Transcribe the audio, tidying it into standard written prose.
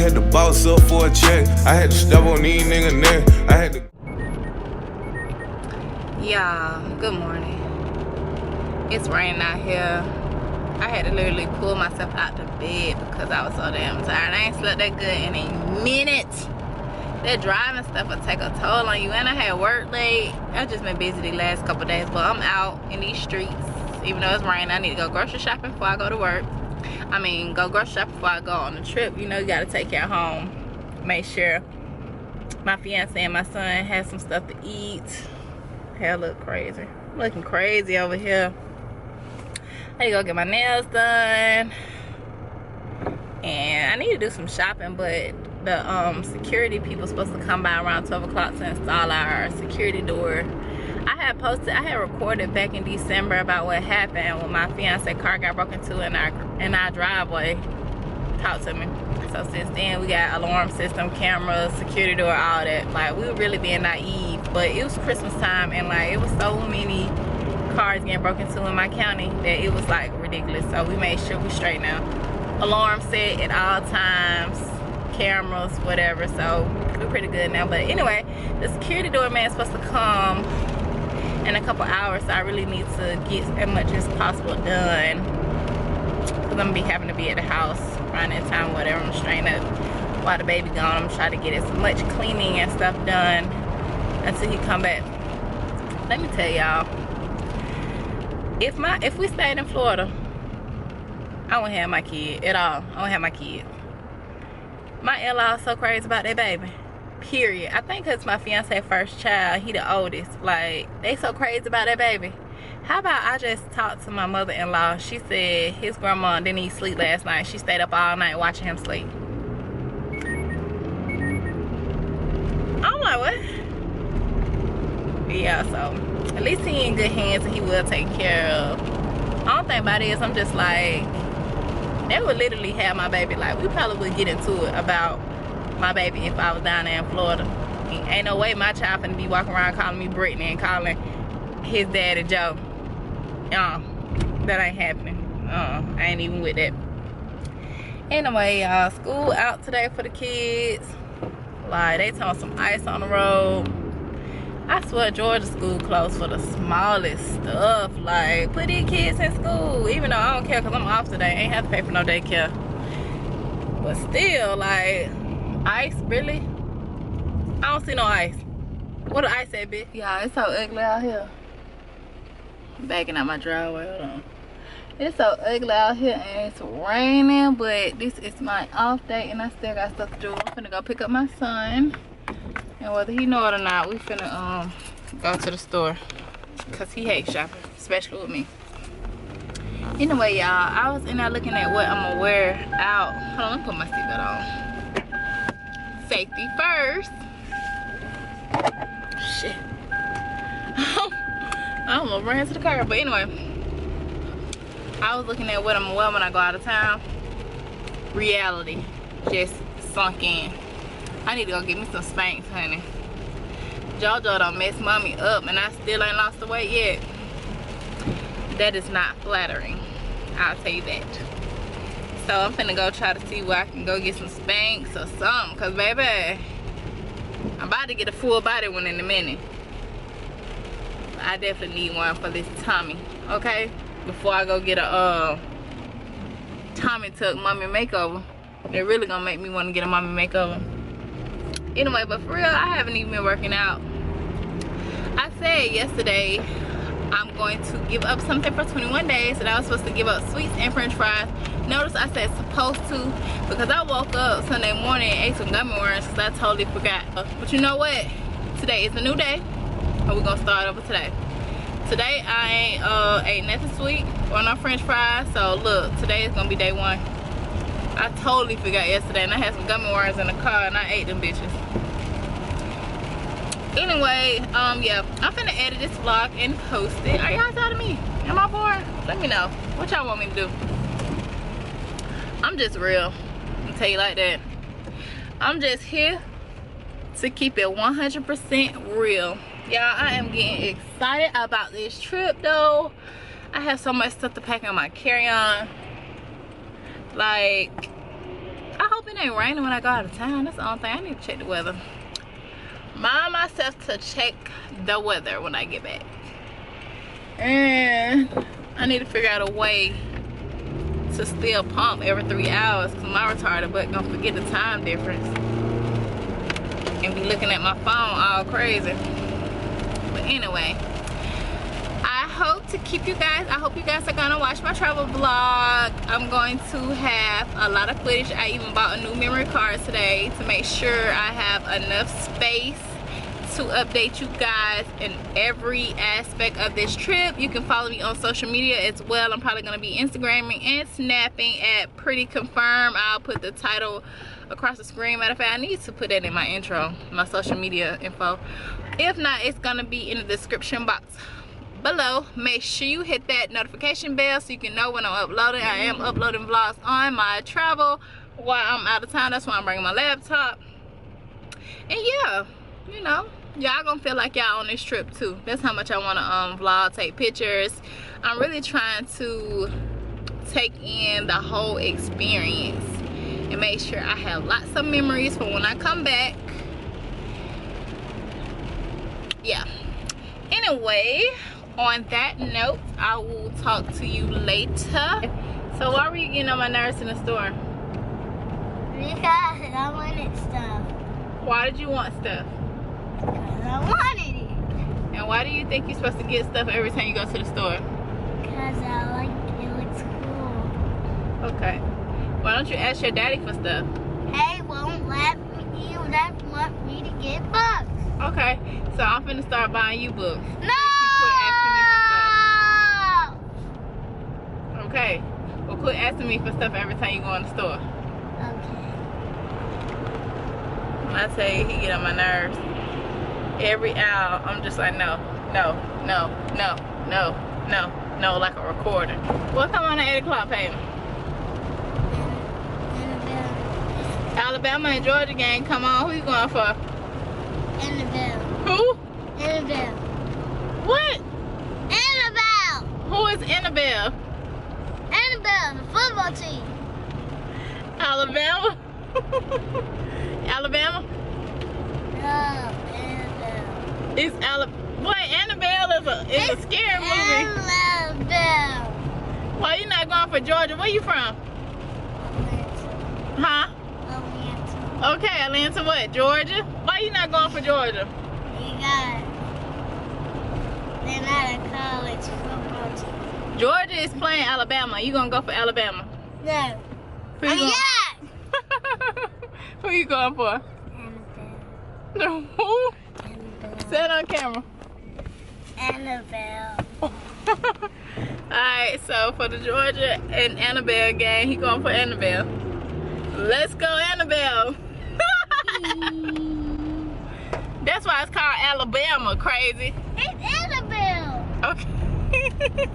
had to boss up for a check. I had to step on these niggas neck. I had to. Y'all, good morning. It's raining out here. I had to literally pull myself out the bed because I was so damn tired. I ain't slept that good in a minute. That driving stuff will take a toll on you, and I had work late. I've just been busy the last couple days, but I'm out in these streets. Even though it's raining, I need to go grocery shopping before I go to work. I mean, go grocery shopping before I go on the trip. You know, you gotta take care of home. Make sure my fiance and my son have some stuff to eat. Hair look crazy. I'm looking crazy over here. I need to go get my nails done. And I need to do some shopping, but the security people supposed to come by around 12 o'clock to install our security door. I had recorded back in December about what happened when my fiance car got broken into in our driveway. Talk to me. So since then we got alarm system, cameras, security door, all that. Like, we were really being naive, but it was Christmas time, and like, it was so many cars getting broken into in my county that it was like ridiculous. So we made sure we straighten out. Alarm set at all times, cameras, whatever. So we're pretty good now. But anyway, the security door man is supposed to come in a couple hours, so I really need to get as much as possible done, because I'm gonna be having to be at the house around that time, whatever. I'm straightening up while the baby gone. I'm trying to get as much cleaning and stuff done until he come back. Let me tell y'all, if we stayed in Florida, I wouldn't have my kid at all. I wouldn't have my kid. My in-law so crazy about that baby. Period. I think it's my fiance's first child. He the oldest. Like, they so crazy about that baby. How about I just talked to my mother-in-law. She said his grandma didn't even sleep last night. She stayed up all night watching him sleep. I'm like, what? Yeah, so at least he in good hands and he will take care of. I don't think about it is, I'm just like, they would literally have my baby. Like, we probably would get into it about my baby if I was down there in Florida. Ain't no way my child finna be walking around calling me Brittany and calling his daddy Joe. That ain't happening. I ain't even with that. Anyway, y'all, school out today for the kids. Like, they throwing some ice on the road. I swear Georgia school closed for the smallest stuff. Like, put these kids in school. Even though I don't care because I'm off today. I ain't have to pay for no daycare. But still, like, ice, really? I don't see no ice. What the ice at, bitch? Yeah, it's so ugly out here. I'm backing out my driveway. Hold on. It's so ugly out here and it's raining, but this is my off day and I still got stuff to do. I'm finna go pick up my son. And whether he know it or not, we finna go to the store, because he hates shopping, especially with me. Anyway, y'all, I was in there looking at what I'm gonna wear out. Hold on, let me put my seatbelt on. Safety first. Shit. I almost ran into the car, but anyway. I was looking at what I'm gonna wear when I go out of town. Reality just sunk in. I need to go get me some Spanx, honey. JoJo done messed mommy up and I still ain't lost the weight yet. That is not flattering, I'll tell you that. So I'm finna go try to see where I can go get some Spanx or something, cause baby, I'm about to get a full body one in a minute. I definitely need one for this tummy, okay? Before I go get a tummy tuck mommy makeover. They're really gonna make me want to get a mommy makeover. Anyway, but for real, I haven't even been working out. I said yesterday I'm going to give up something for 21 days, and I was supposed to give up sweets and french fries. Notice I said supposed to, because I woke up Sunday morning and ate some gummy worms because I totally forgot. But you know what? Today is a new day, and we're gonna start over today. Today I ain't ate nothing sweet or no french fries, so look, today is gonna be day one. I totally forgot yesterday, and I had some gummy worms in the car and I ate them bitches. Anyway, yeah, I'm finna edit this vlog and post it. Are y'all tired of me? Am I bored? Let me know. What y'all want me to do? I'm just real. I'll tell you like that. I'm just here to keep it 100% real. Y'all, I am getting excited about this trip though. I have so much stuff to pack on my carry-on. Like, I hope it ain't raining when I go out of town. That's the only thing. I need to check the weather. Mind myself to check the weather when I get back. And I need to figure out a way to still pump every 3 hours, because my retarded butt gonna forget the time difference and be looking at my phone all crazy. But anyway, I hope to keep you guys, I hope you guys are gonna watch my travel vlog. I'm going to have a lot of footage. I even bought a new memory card today to make sure I have enough space to update you guys in every aspect of this trip. You can follow me on social media as well. I'm probably going to be Instagramming and snapping at Pretty Confirm. I'll put the title across the screen. Matter of fact, I need to put that in my intro, my social media info. If not, it's going to be in the description box below. Make sure you hit that notification bell so you can know when I'm uploading. I am uploading vlogs on my travel while I'm out of town. That's why I'm bringing my laptop. And yeah, you know, y'all gonna feel like y'all on this trip too. That's how much I want to vlog, take pictures. I'm really trying to take in the whole experience and make sure I have lots of memories for when I come back. Yeah, anyway, on that note, I will talk to you later. So why were you getting on my nerves in the store? Because I wanted stuff. Why did you want stuff? Because I wanted it. And why do you think you're supposed to get stuff every time you go to the store? Because I like it looks cool. Okay. Why don't you ask your daddy for stuff? He won't let me. He doesn't want me to get books. Okay. So I'm finna start buying you books. No! You quit asking me for stuff. Okay. Well, quit asking me for stuff every time you go in the store. Okay. When I tell you he get on my nerves, every hour I'm just like, no, no, no, no, no, no, no, like a recorder. What come on at 8 o'clock payment? Alabama and Georgia game, come on. Who you going for? Annabelle. Who? Annabelle. What? Annabelle. Who is Annabelle? Annabelle, the football team. Alabama? Alabama? No, Annabelle. It's Alabama. Boy, Annabelle is a scary movie. Annabelle. Why you not going for Georgia? Where you from? Atlanta. Huh? Atlanta. Okay, Atlanta what? Georgia? Why you not going for Georgia? You got it. They're not a college football team. Georgia is playing Alabama. You gonna go for Alabama? No. Who you going? Who you going for? Annabelle. Who? Annabelle. Say it on camera. Annabelle. Alright, so for the Georgia and Annabelle game, he going for Annabelle. Let's go, Annabelle. That's why it's called Alabama, crazy. It's Annabelle. Okay.